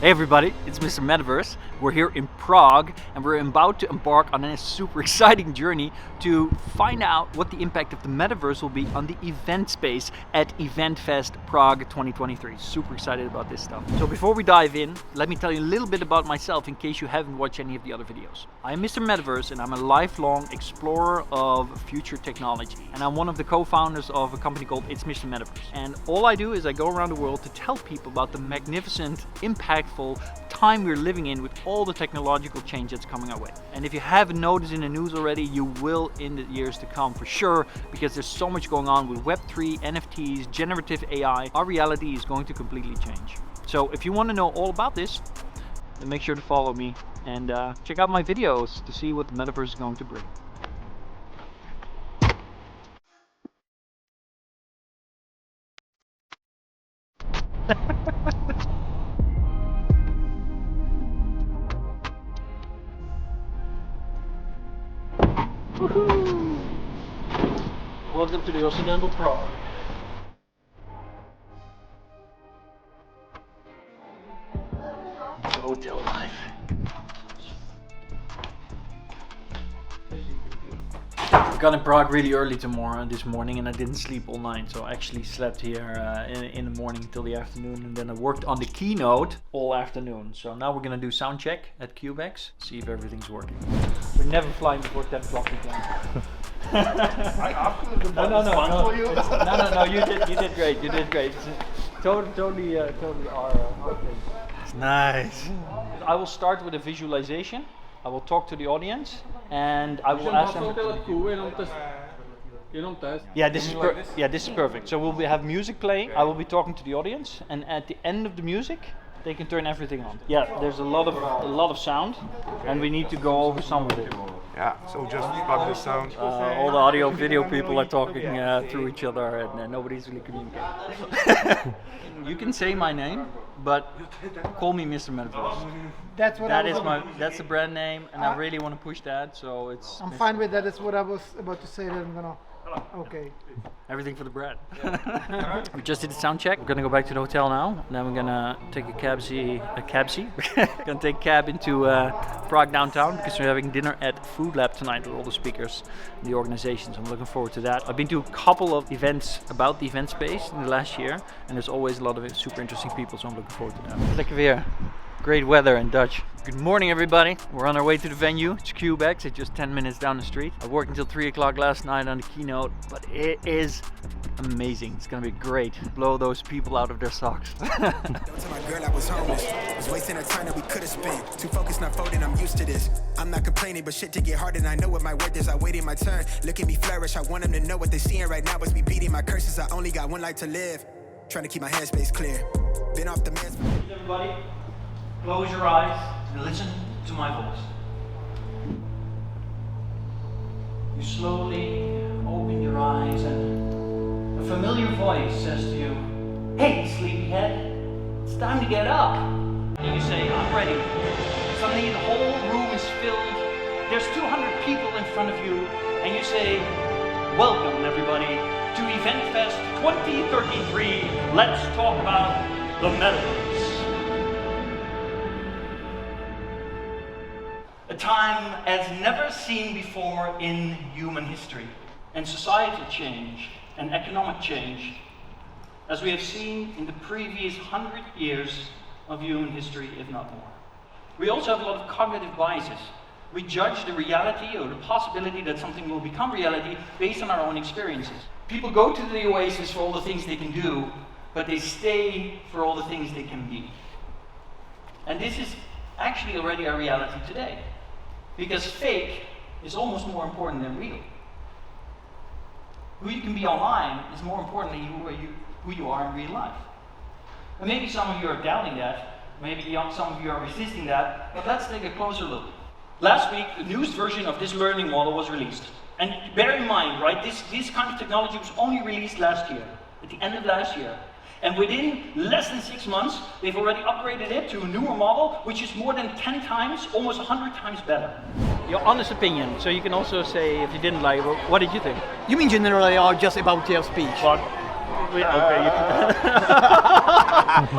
Hey everybody, it's Mr. Metaverse. We're here in Prague and we're about to embark on a super exciting journey to find out what the impact of the Metaverse will be on the event space at EventFest Prague 2023. Super excited about this stuff. So before we dive in, let me tell you a little bit about myself in case you haven't watched any of the other videos. I'm Mr. Metaverse and I'm a lifelong explorer of future technology. And I'm one of the co-founders of a company called It's Mr. Metaverse. And all I do is I go around the world to tell people about the magnificent, impactful time we're living in with all the technological change that's coming our way. And if you haven't noticed in the news already, you will in the years to come for sure, because there's so much going on with Web3, NFTs, generative AI. Our reality is going to completely change. So if you want to know all about this, then make sure to follow me and check out my videos to see what the Metaverse is going to bring. Woohoo! Welcome to the Occidental Prague. Hotel life. I got in Prague really early this morning and I didn't sleep all night, so I actually slept here in the morning till the afternoon, and then I worked on the keynote all afternoon. So now we're gonna do sound check at Cubex, see if everything's working. We're never flying before 10 o'clock again. I asked the fun for you. No, you did great. You did great. Totally our thing. It's nice. I will start with a visualization. I will talk to the audience and I will ask them. Yeah, this is perfect. So we'll have music playing. I will be talking to the audience, and at the end of the music, they can turn everything on. Yeah, there's a lot of sound, and we need to go over some of it. Yeah, so just plug the sound. All the audio video people are talking through each other, and nobody's really communicating. You can say my name, but call me Mr. Metaverse. That's the brand name, and I really want to push that. So it's. I'm fine with that. That's what I was about to say. That I'm gonna. Okay. Everything for the bread. We just did the sound check. We're gonna go back to the hotel now. And then we're gonna take a cabsy. We're gonna take a cab into Prague downtown because we're having dinner at Food Lab tonight with all the speakers and the organizations. I'm looking forward to that. I've been to a couple of events about the event space in the last year, and there's always a lot of super interesting people, so I'm looking forward to that. Lekker weer. Great weather in Dutch. Good morning everybody. We're on our way to the venue. It's Cubex. It's just 10 minutes down the street. I worked until 3 o'clock last night on the keynote, but it is amazing. It's gonna be great. Blow those people out of their socks. Don't tell my girl I was homeless. Was wasting her time that we could have spent. Too focused, not folding, I'm used to this. I'm not complaining, but shit to get hard, and I know what my worth is. I waited my turn. Look at me flourish. I want them to know what they're seeing right now is me beating my curses. I only got one life to live. Trying to keep my headspace clear. Been off the meds. Everybody, close your eyes and listen to my voice. You slowly open your eyes and a familiar voice says to you, "Hey, sleepyhead, it's time to get up." And you say, "I'm ready." Suddenly the whole room is filled. There's 200 people in front of you, and you say, "Welcome everybody to EventFest 2033. Let's talk about the Metaverse." A time as never seen before in human history, and societal change and economic change, as we have seen in the previous 100 years of human history, if not more. We also have a lot of cognitive biases. We judge the reality or the possibility that something will become reality based on our own experiences. People go to the oasis for all the things they can do, but they stay for all the things they can be. And this is actually already our reality today. Because fake is almost more important than real. Who you can be online is more importantly who you are in real life. And maybe some of you are doubting that, maybe some of you are resisting that, but let's take a closer look. Last week, the newest version of this learning model was released. And bear in mind, right, this kind of technology was only released last year, at the end of last year. And within less than 6 months, they've already upgraded it to a newer model, which is more than 10 times, almost 100 times better. Your honest opinion, so you can also say if you didn't like it, what did you think? You mean generally or just about your speech? Okay, you can.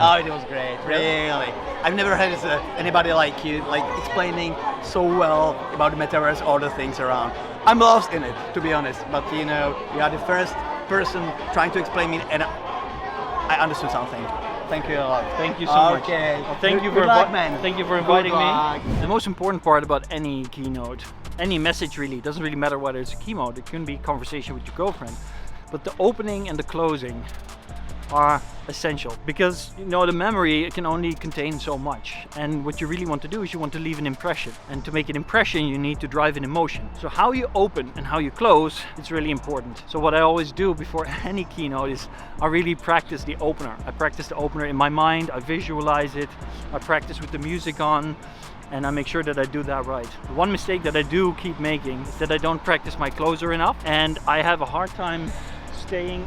Oh, it was great, really. I've never had anybody like you, like explaining so well about the metaverse, all the things around. I'm lost in it, to be honest. But you know, you are the first person trying to explain me, and I understood something. Thank you a lot. Thank you so much. Okay. Well, thank you Good for luck, man. Thank you for inviting Good me. luck. The most important part about any keynote, any message really, it doesn't really matter whether it's a keynote, it can be a conversation with your girlfriend, but the opening and the closing are essential, because you know the memory can only contain so much, and what you really want to do is you want to leave an impression, and to make an impression you need to drive an emotion. So how you open and how you close is really important. So what I always do before any keynote is I really practice the opener. I practice the opener in my mind, I visualize it, I practice with the music on, and I make sure that I do that right. The one mistake that I do keep making is that I don't practice my closer enough, and I have a hard time staying.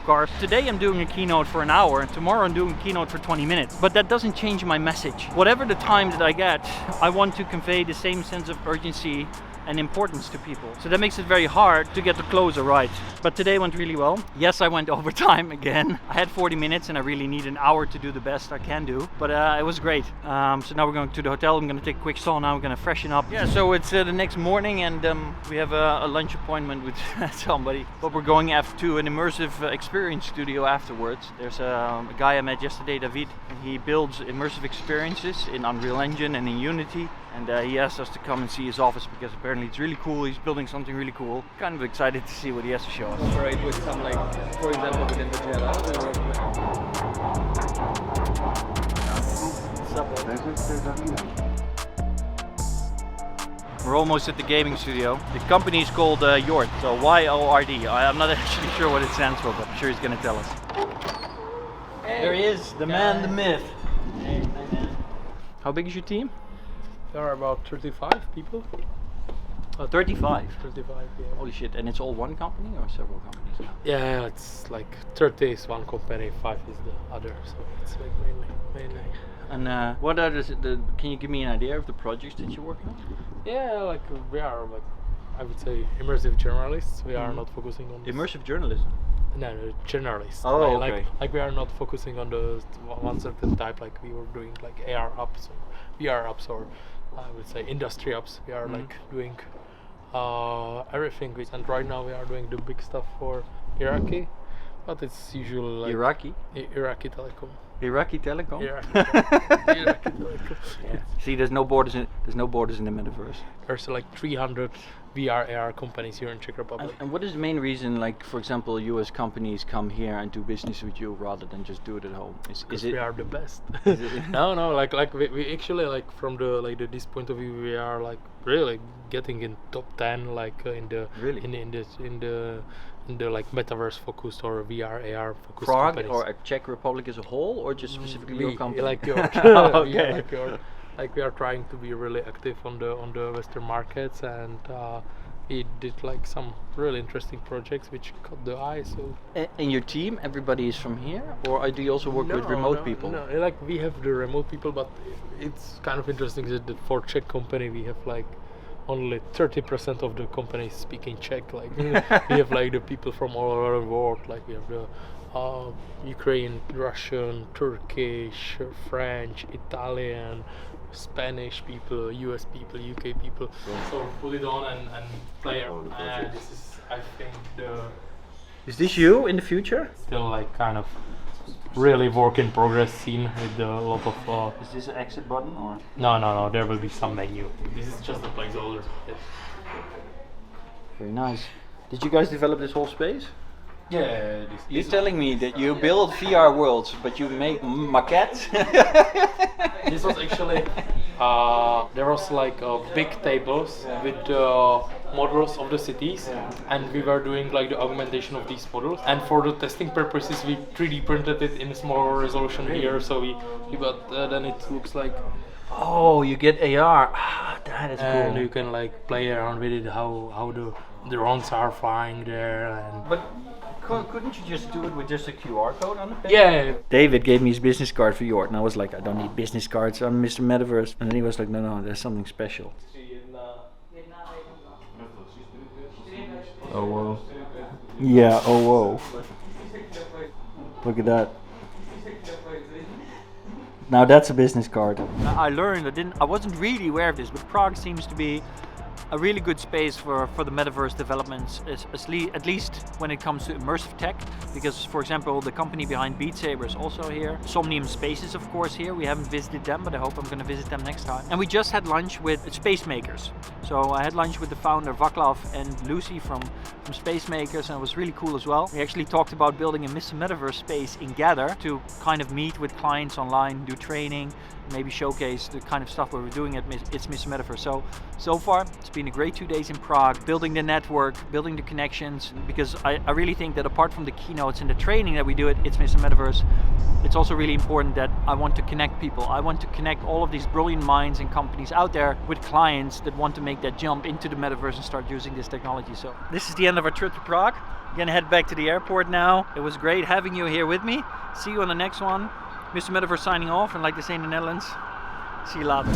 Cars. Today I'm doing a keynote for an hour, and tomorrow I'm doing a keynote for 20 minutes. But that doesn't change my message. Whatever the time that I get, I want to convey the same sense of urgency and importance to people. So that makes it very hard to get the closer right. But today went really well. Yes, I went over time again. I had 40 minutes and I really need an hour to do the best I can do. But it was great. So now we're going to the hotel. I'm going to take a quick sauna. We're going to freshen up. Yeah, so it's the next morning, and we have a lunch appointment with somebody. But we're going to an immersive experience studio afterwards. There's a guy I met yesterday, David, and he builds immersive experiences in Unreal Engine and in Unity. And he asked us to come and see his office because apparently it's really cool. He's building something really cool. Kind of excited to see what he has to show us. Operate with some, like, for example, within the JLL, we work with. We're almost at the gaming studio. The company is called Yord, so Y-O-R-D. I'm not actually sure what it stands for, but I'm sure he's going to tell us. Hey, there he is, the man, the myth. Hey, man. How big is your team? There are about 35 people. 35? 35, yeah. Holy shit, and it's all one company or several companies now? Yeah, it's like 30 is one company, 5 is the other, so it's like mainly. And what are can you give me an idea of the projects that you're working on? Yeah, like we are, like, I would say, immersive journalists. We are not focusing on this. Immersive journalism? No, journalists. Oh, like, okay. Like we are not focusing on the one certain type, like we were doing like AR apps or VR apps, or I would say industry apps. We are like doing everything. And right now we are doing the big stuff for Iraqi, but it's usually like Iraqi Telecom. Iraqi Telecom. Iraqi Telecom. Yeah. See, there's no borders in the metaverse. There's like 300 VR AR companies here in Czech Republic. And what is the main reason, like for example, US companies come here and do business with you rather than just do it at home? Is it? We are the best. Is it? No, like we actually, like, from this point of view, we are like really getting in top 10, like in the like metaverse focused or VR AR focused Prague companies. or Czech Republic as a whole, or just specifically your company? Like your Okay. like your, like we are trying to be really active on the Western markets, and we did like some really interesting projects which caught the eye. So. And your team, everybody is from here, or do you also work with remote people? No, like we have the remote people, but it's kind of interesting that for Czech company we have like only 30% of the companies speaking Czech. Like we have like the people from all over the world. Like we have the Ukraine, Russian, Turkish, French, Italian, Spanish people, US people, UK people. So put it on and play. And this is, I think, Is this you in the future? still like kind of really work in progress scene with a lot of. Is this an exit button or? No, there will be some menu. This is just a placeholder. Yes. Very nice. Did you guys develop this whole space? Yeah. You're telling me that you build VR worlds, but you make maquettes? This was actually there was like big tables with models of the cities, and we were doing like the augmentation of these models. And for the testing purposes, we 3D printed it in a smaller resolution here, so we but then it looks like. Oh, you get AR. Ah, that is And cool. you can like play around with it, how the drones are flying there, and. But couldn't you just do it with just a QR code on the page? Yeah. David gave me his business card for Yort, and I was like, I don't need business cards, I'm Mr. Metaverse. And then he was like, no, there's something special. Oh wow. Yeah, oh whoa. Look at that. Now that's a business card. I learned, I wasn't really aware of this, but Prague seems to be a really good space for the metaverse developments, at least when it comes to immersive tech, because for example the company behind Beat Saber is also here. Somnium Spaces of course here, we haven't visited them, but I hope I'm going to visit them next time. And we just had lunch with Space Makers. So I had lunch with the founder Vaclav and Lucy from Space Makers, and it was really cool as well. We actually talked about building a Metaverse space in Gather to kind of meet with clients online, do training, maybe showcase the kind of stuff we're doing at It's Metaverse. So far it's been a great 2 days in Prague, building the network, building the connections, because I really think that apart from the keynotes and the training that we do at It's Metaverse, it's also really important that I want to connect people. I want to connect all of these brilliant minds and companies out there with clients that want to make that jump into the metaverse and start using this technology. So this is the end of our trip to Prague. I'm gonna head back to the airport now. It was great having you here with me. See you on the next one. Mr. Metaverse signing off, and like they say in the Netherlands, see you later.